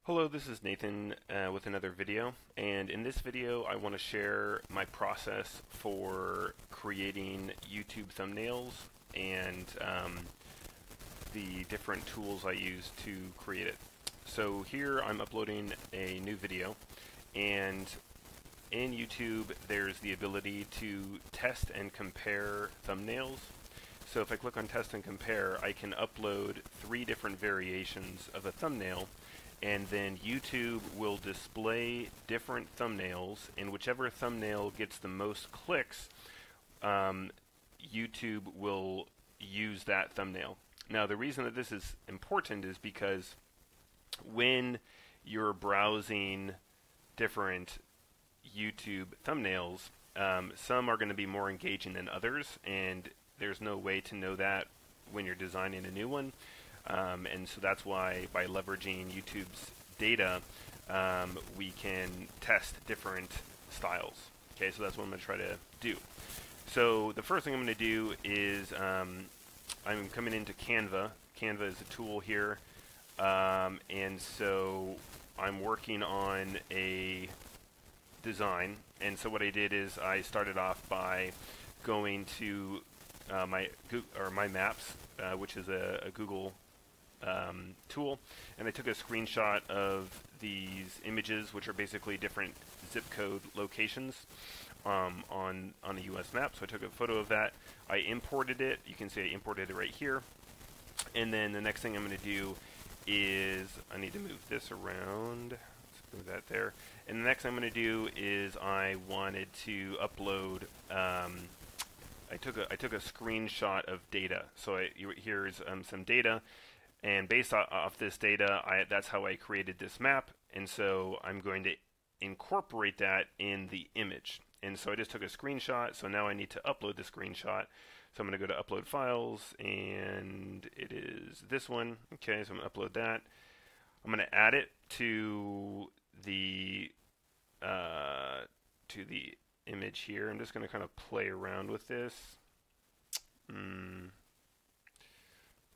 Hello, this is Nathan with another video, and in this video I want to share my process for creating YouTube thumbnails and the different tools I use to create it. So here I'm uploading a new video, and in YouTube there's the ability to test and compare thumbnails. So if I click on test and compare, I can upload 3 different variations of a thumbnail, and then YouTube will display different thumbnails, and whichever thumbnail gets the most clicks, YouTube will use that thumbnail. Now the reason that this is important is because when you're browsing different YouTube thumbnails, some are going to be more engaging than others, and there's no way to know that when you're designing a new one. And so that's why by leveraging YouTube's data, we can test different styles. Okay, so that's what I'm going to try to do. So the first thing I'm going to do is I'm coming into Canva. Canva is a tool here, and so I'm working on a design. And so what I did is I started off by going to my Maps, which is a Google tool, and I took a screenshot of these images, which are basically different zip code locations on a US map. So I took a photo of that. I imported it. You can see I imported it right here. And then the next thing I'm going to do is I need to move this around. Let's move that there. And the next thing I'm going to do is I wanted to upload. I took a screenshot of data. So here's some data. And based off this data, that's how I created this map. And so I'm going to incorporate that in the image. And so I just took a screenshot. So now I need to upload the screenshot. So I'm going to go to upload files, and it is this one. Okay, so I'm going to upload that. I'm going to add it to the image here. I'm just going to kind of play around with this.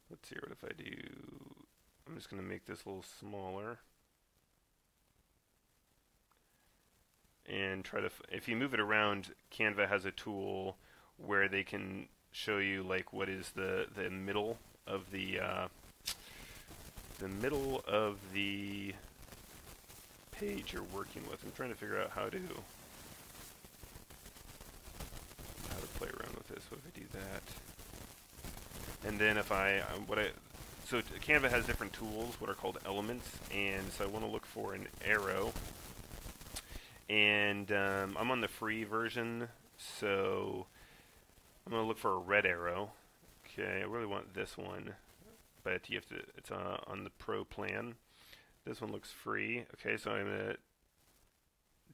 Let's see what if I do. I'm just going to make this a little smaller and try to. If you move it around, Canva has a tool where they can show you like what is the middle of the page you're working with. I'm trying to figure out how to play around with this. What if I do that? And then if so Canva has different tools, what are called elements, and so I want to look for an arrow, and I'm on the free version, so I'm going to look for a red arrow. Okay, I really want this one, but you have to. It's on the pro plan. This one looks free. Okay, so I'm going to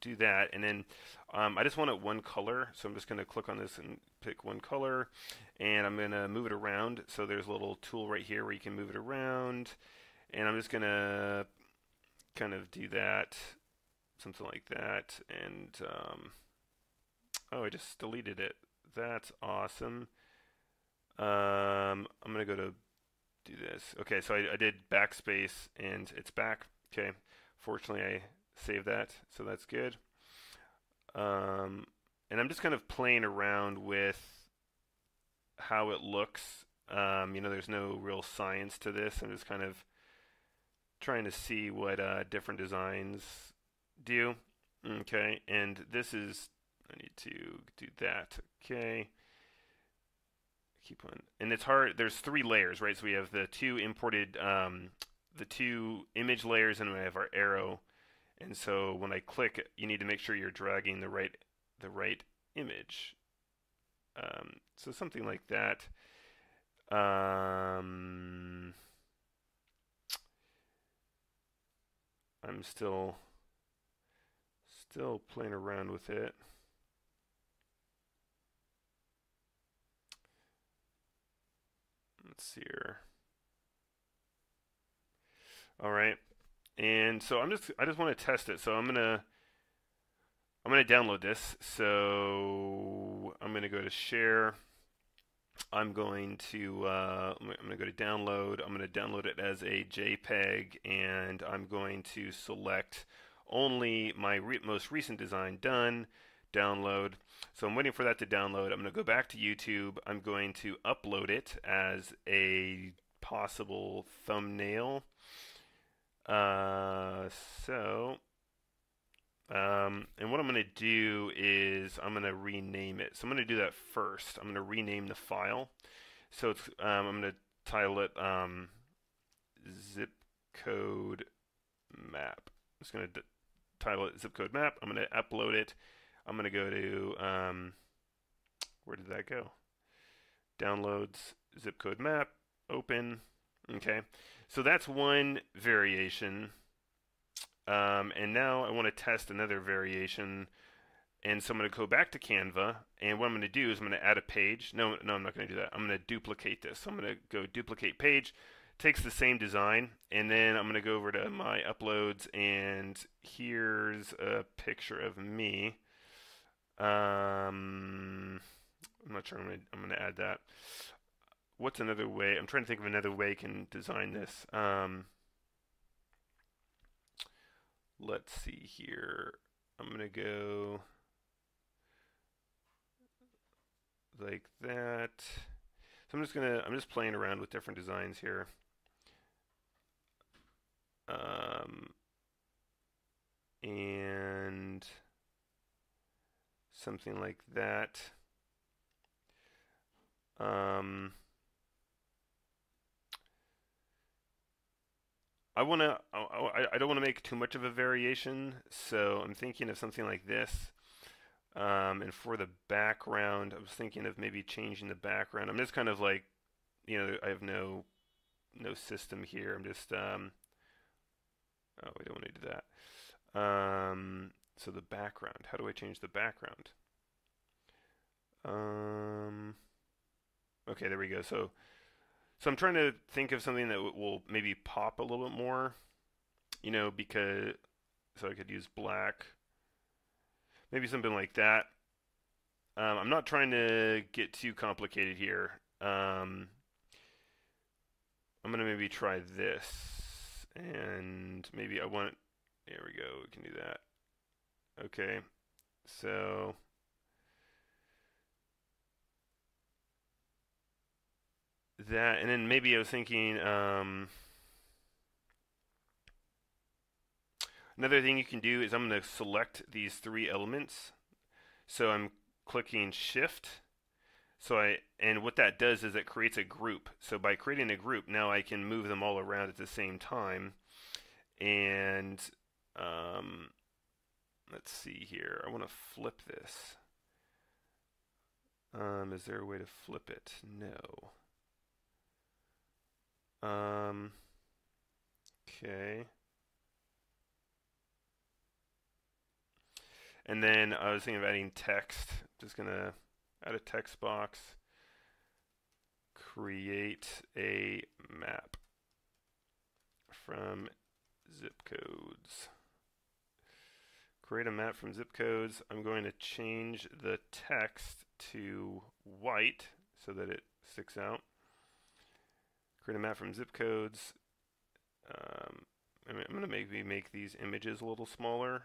do that, and then I just want it one color, so I'm just going to click on this and pick one color, and I'm going to move it around. So there's a little tool right here where you can move it around, and I'm just going to kind of do that, something like that, and oh, I just deleted it. That's awesome. I'm going to go to do this. Okay, so I did backspace, and it's back. Okay, fortunately I save that, so that's good. And I'm just kind of playing around with how it looks. You know, there's no real science to this. I'm just kind of trying to see what different designs do. Okay, and this is, I need to do that. Okay, keep on, and it's hard. There's 3 layers, right? So we have the 2 imported, the 2 image layers, and we have our arrow. And so when I click, you need to make sure you're dragging the right image. So something like that. I'm still playing around with it. Let's see here. All right. And so I just want to test it. So I'm gonna download this. So I'm gonna go to share, I'm going to go to download. I'm going to download it as a JPEG, and I'm going to select only my most recent design. Done. Download. So I'm waiting for that to download. I'm going to go back to YouTube. I'm going to upload it as a possible thumbnail. And what I'm going to do is I'm going to rename it. So I'm going to do that first. I'm going to rename the file. So it's I'm going to title it zip code map. I'm just going to title it zip code map. I'm going to upload it. I'm going to go to where did that go? Downloads zip code map. Open. Okay, so that's one variation. And now I want to test another variation. And so I'm going to go back to Canva, and what I'm going to do is I'm going to add a page. No, I'm not going to do that. I'm going to duplicate this. So I'm going to go duplicate page. Takes the same design, and then I'm going to go over to my uploads, and here's a picture of me. I'm not sure I'm going to add that. What's another way? I'm trying to think of another way I can design this. Let's see here. I'm going to go like that. So I'm just playing around with different designs here. And something like that. I don't want to make too much of a variation, so I'm thinking of something like this. And for the background, I was thinking of maybe changing the background. I'm just kind of like, I have no system here. I'm just oh, we don't want to do that. So the background. How do I change the background? Okay, there we go. So I'm trying to think of something that will maybe pop a little bit more, because so I could use black, maybe something like that. I'm not trying to get too complicated here. I'm gonna maybe try this, and maybe I want. There we go. We can do that. Okay, so. That, and then maybe I was thinking another thing you can do is I'm going to select these three elements. So I'm clicking shift. And what that does is it creates a group. So by creating a group, now I can move them all around at the same time. And let's see here. I want to flip this. Is there a way to flip it? No. Okay. And then I was thinking of adding text. Just gonna add a text box. Create a map from zip codes. Create a map from zip codes. I'm going to change the text to white so that it sticks out. Create a map from zip codes. I'm going to maybe make these images a little smaller.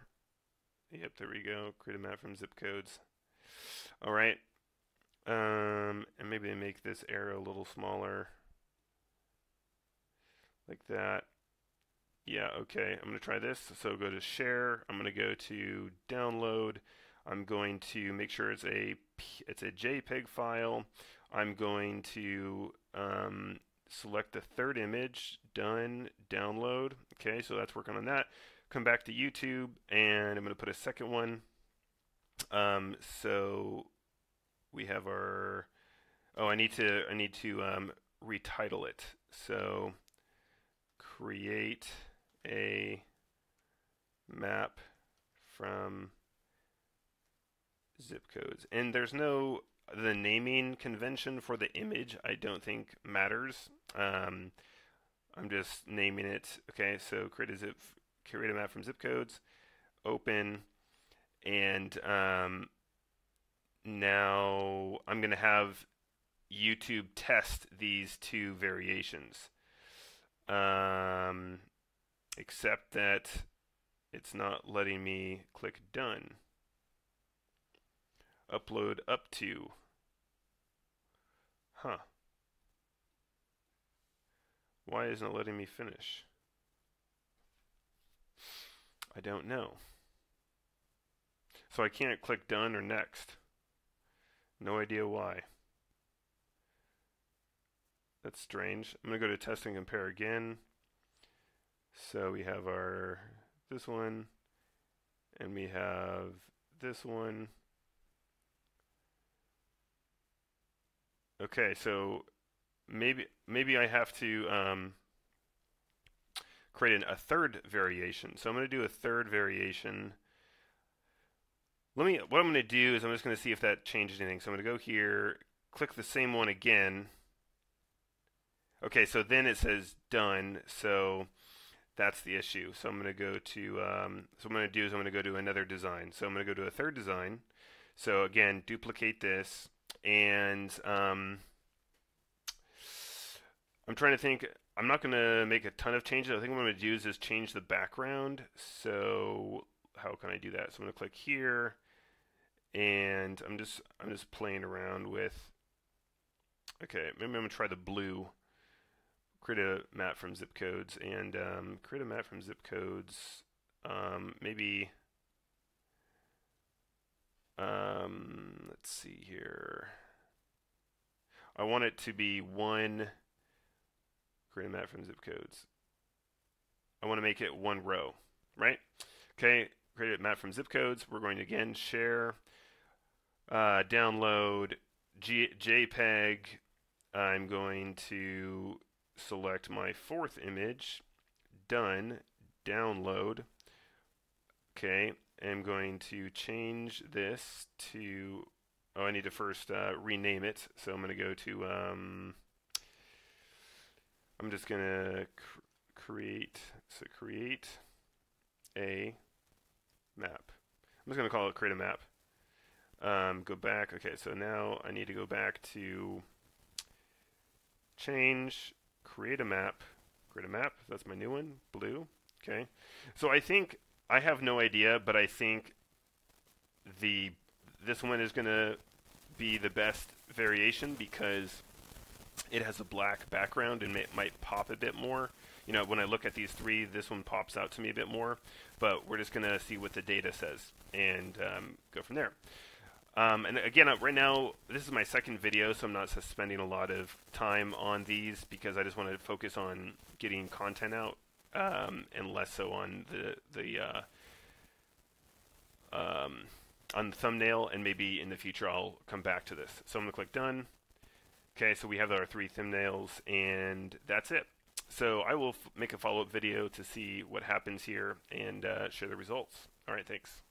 Yep, there we go. Create a map from zip codes. All right. And maybe make this arrow a little smaller. Like that. Yeah, okay. I'm going to try this. So go to share. I'm going to go to download. I'm going to make sure it's a JPEG file. I'm going to select the third image. Done. Download. Okay, so that's working on that. Come back to YouTube, and I'm going to put a second one. So we have our. Oh, I need to retitle it. So create a map from zip codes, and there's the naming convention for the image I don't think matters. I'm just naming it. Okay, so create a map from zip codes, open, and now I'm going to have YouTube test these two variations. Except that it's not letting me click done. Upload up to. Huh. Why isn't it letting me finish? I don't know. So I can't click done or next. No idea why. That's strange. I'm going to go to test and compare again. So we have this one, and we have this one. Okay, so maybe I have to create a third variation. So I'm going to do a third variation. What I'm going to do is I'm just going to see if that changes anything. So I'm going to go here, click the same one again. Okay, so then it says done. So that's the issue. So I'm going to go to, so what I'm going to do is I'm going to go to another design. So I'm going to go to a third design. So again, duplicate this. And I'm trying to think, I'm not going to make a ton of changes. I think what I'm going to do is change the background. So how can I do that? So I'm going to click here. And I'm just playing around with, okay, maybe I'm going to try the blue. Create a map from zip codes and create a map from zip codes. Maybe let's see here. I want it to be one. Create a map from zip codes. I want to make it one row, right? Okay, create a map from zip codes. We're going to again share, download JPEG. I'm going to select my fourth image, done, download. Okay, I'm going to change this to, oh, I need to first rename it. So I'm going to go to, I'm just going to create a map. I'm just going to call it create a map. Go back. Okay, so now I need to go back to change, create a map, that's my new one, blue. Okay, so I think, I have no idea, but I think this one is going to be the best variation because it has a black background and it might pop a bit more. You know, when I look at these three, this one pops out to me a bit more, but we're just going to see what the data says and go from there. And again, right now, this is my second video, so I'm not spending a lot of time on these because I just want to focus on getting content out and less so on on the thumbnail. And maybe in the future I'll come back to this. So I'm going to click done. Okay, so we have our three thumbnails, and that's it. So I will make a follow-up video to see what happens here and share the results. All right, thanks.